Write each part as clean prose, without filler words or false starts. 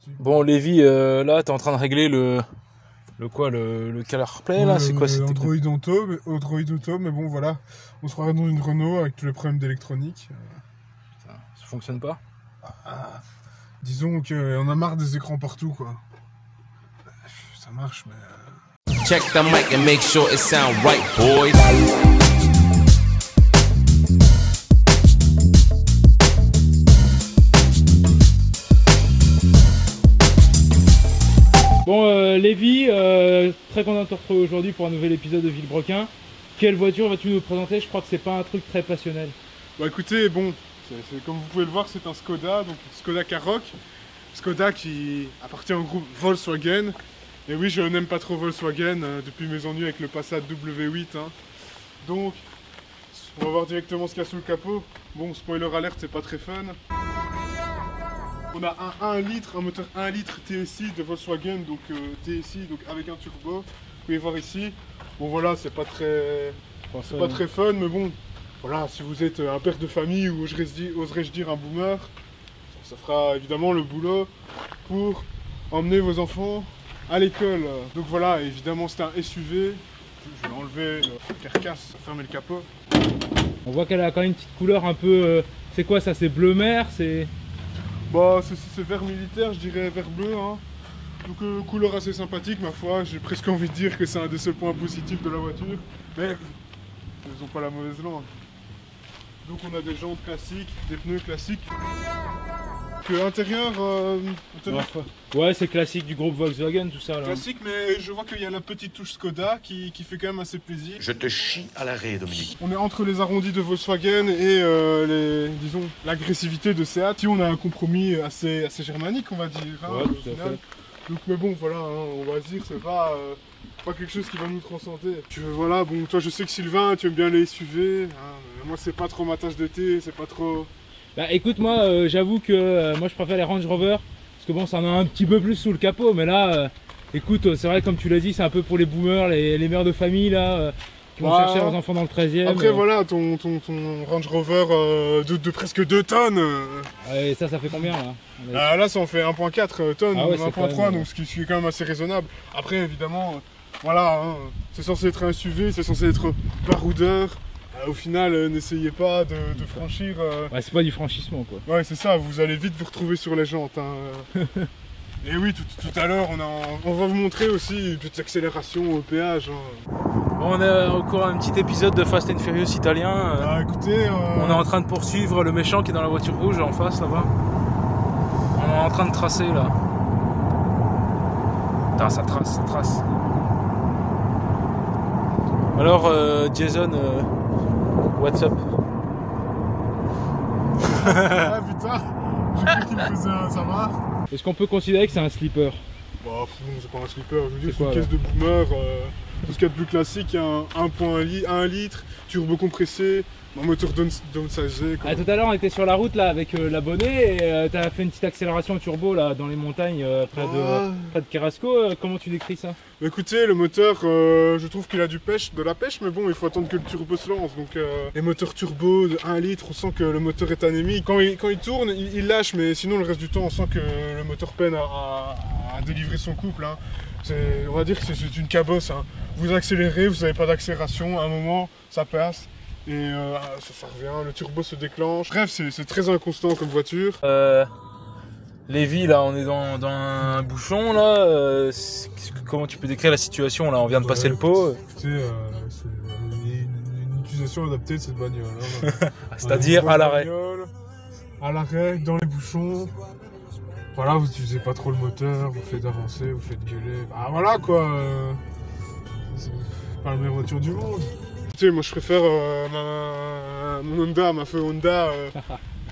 Bon, Lévi, là, t'es en train de régler le CarPlay, là, c'est quoi cette Android Auto, mais bon, voilà. On se croirait dans une Renault avec tous les problèmes d'électronique. Ça fonctionne pas? Disons qu'on a marre des écrans partout, quoi. Ça marche, mais... Check the mic and make sure it sound right, boys. Bon, Lévi, très content de te retrouver aujourd'hui pour un nouvel épisode de Villebrequin. Quelle voiture vas-tu nous présenter? Je crois que c'est pas un truc très passionnel. Bah écoutez, bon, comme vous pouvez le voir, c'est un Skoda, donc Skoda Karoq. Skoda qui appartient au groupe Volkswagen. Et oui, je n'aime pas trop Volkswagen depuis mes ennuis avec le Passat W8. Hein. Donc, on va voir directement ce qu'il y a sous le capot. Bon, spoiler alert, c'est pas très fun. On a un moteur 1 litre TSI de Volkswagen, donc TSI, donc avec un turbo. Vous pouvez voir ici. Bon voilà, c'est pas très fun, mais bon, voilà, si vous êtes un père de famille ou oserais-je dire un boomer, ça fera évidemment le boulot pour emmener vos enfants à l'école. Donc voilà, évidemment c'est un SUV. Je vais enlever le carcasse, fermer le capot. On voit qu'elle a quand même une petite couleur un peu... c'est quoi ça? C'est bleu mer? C'est... Bah c'est vert militaire, je dirais vert bleu. Hein. Donc couleur assez sympathique ma foi, j'ai presque envie de dire que c'est un des seuls points positifs de la voiture. Mais ils n'ont pas la mauvaise langue. Donc on a des jantes classiques, des pneus classiques. Intérieur, ouais, c'est classique du groupe Volkswagen, tout ça là. Classique, mais je vois qu'il y a la petite touche Skoda qui fait quand même assez plaisir. Je te chie à l'arrêt, Dominique. On est entre les arrondis de Volkswagen et disons, l'agressivité de Seat. Si on a un compromis assez germanique, on va dire. Hein, ouais, tout à fait. Donc, mais bon, voilà, hein, on va dire, c'est pas quelque chose qui va nous transcender. Voilà, bon, toi, je sais que Sylvain, tu aimes bien les SUV. Hein, moi, c'est pas trop ma tasse de thé, c'est pas trop. Bah écoute, moi j'avoue que moi je préfère les Range Rover parce que bon, ça en a un petit peu plus sous le capot, mais là écoute, c'est vrai, comme tu l'as dit, c'est un peu pour les boomers, les mères de famille là qui vont chercher leurs enfants dans le 13e. Après voilà, ton Range Rover de presque 2 tonnes. Ouais, et ça fait combien là? Là ça en fait 1,4 tonnes, ah ouais, 1,3, donc ce qui est quand même assez raisonnable. Après évidemment, voilà, hein, c'est censé être un SUV, c'est censé être baroudeur. Au final, n'essayez pas de franchir... Ouais, c'est pas du franchissement quoi. Ouais, c'est ça, vous allez vite vous retrouver sur les jantes. Hein. Et oui, tout à l'heure, on va vous montrer aussi une petite accélération au péage. Hein. Bon, on a encore un petit épisode de Fast and Furious italien. Écoutez... On est en train de poursuivre le méchant qui est dans la voiture rouge en face là-bas. On est en train de tracer là. Putain, ça trace. Alors, Jason... what's up? Ah putain, j'ai cru qu'il me faisait un ça va. Est-ce qu'on peut considérer que c'est un sleeper? Bah non, c'est pas un sleeper, je veux dire c'est une caisse de boomer, tout ce qu'il y a de plus classique, il y a un 1.1 litre, turbo compressé, un moteur downsizé. Ah, tout à l'heure on était sur la route là avec l'abonné et t'as fait une petite accélération turbo là dans les montagnes près de Carrasco. Comment tu décris ça? Bah, écoutez, le moteur, je trouve qu'il a de la pêche, mais bon, il faut attendre que le turbo se lance. Donc les moteurs turbo de 1 litre, on sent que le moteur est anémique. Quand il tourne, il lâche, mais sinon le reste du temps, on sent que le moteur peine à délivrer son couple. Hein. On va dire que c'est une cabosse. Hein. Vous accélérez, vous n'avez pas d'accélération, à un moment, ça passe. Et ça revient, le turbo se déclenche. Bref, c'est très inconstant comme voiture. Lévi, là, on est dans un bouchon, là. Comment tu peux décrire la situation, là? On vient de passer le pot. Écoutez, c'est une utilisation adaptée de cette bagnole. Hein. C'est-à-dire à l'arrêt. À l'arrêt, dans les bouchons. Voilà, vous n'utilisez pas trop le moteur, vous faites avancer, vous faites gueuler. Bah voilà, quoi. C'est pas la meilleure voiture du monde. Écoutez, moi je préfère mon Honda, ma feu Honda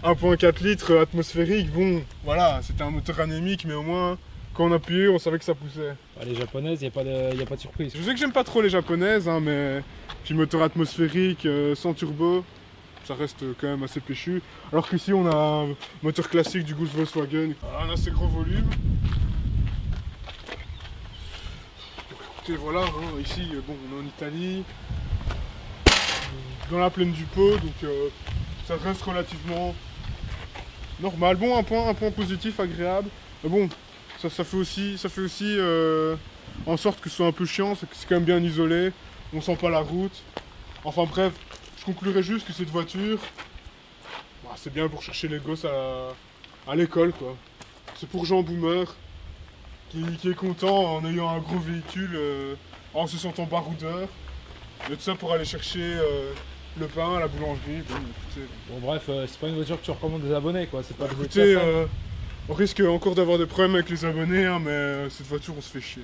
1.4 litres atmosphérique. Bon, voilà, c'était un moteur anémique, mais au moins, quand on appuyait, on savait que ça poussait. Les japonaises, il n'y a pas de surprise. Je sais que j'aime pas trop les japonaises, hein, mais petit moteur atmosphérique, sans turbo, ça reste quand même assez péchu. Alors qu'ici, on a un moteur classique du groupe Volkswagen, un assez gros volume. Écoutez, voilà, hein, ici, bon, on est en Italie, dans la plaine du Pô, donc ça reste relativement normal. Bon, un point positif, agréable. Bon, ça fait aussi en sorte que ce soit un peu chiant, c'est que c'est quand même bien isolé, on sent pas la route. Enfin bref, je conclurai juste que cette voiture, bah, c'est bien pour chercher les gosses à l'école quoi. C'est pour Jean Boomer qui est content en ayant un gros véhicule, en se sentant baroudeur. Et tout ça pour aller chercher le pain à la boulangerie. Bon, écoutez, Bon bref, c'est pas une voiture que tu recommandes des abonnés quoi, c'est pas le écoutez, on risque encore d'avoir des problèmes avec les abonnés, hein, mais cette voiture on se fait chier.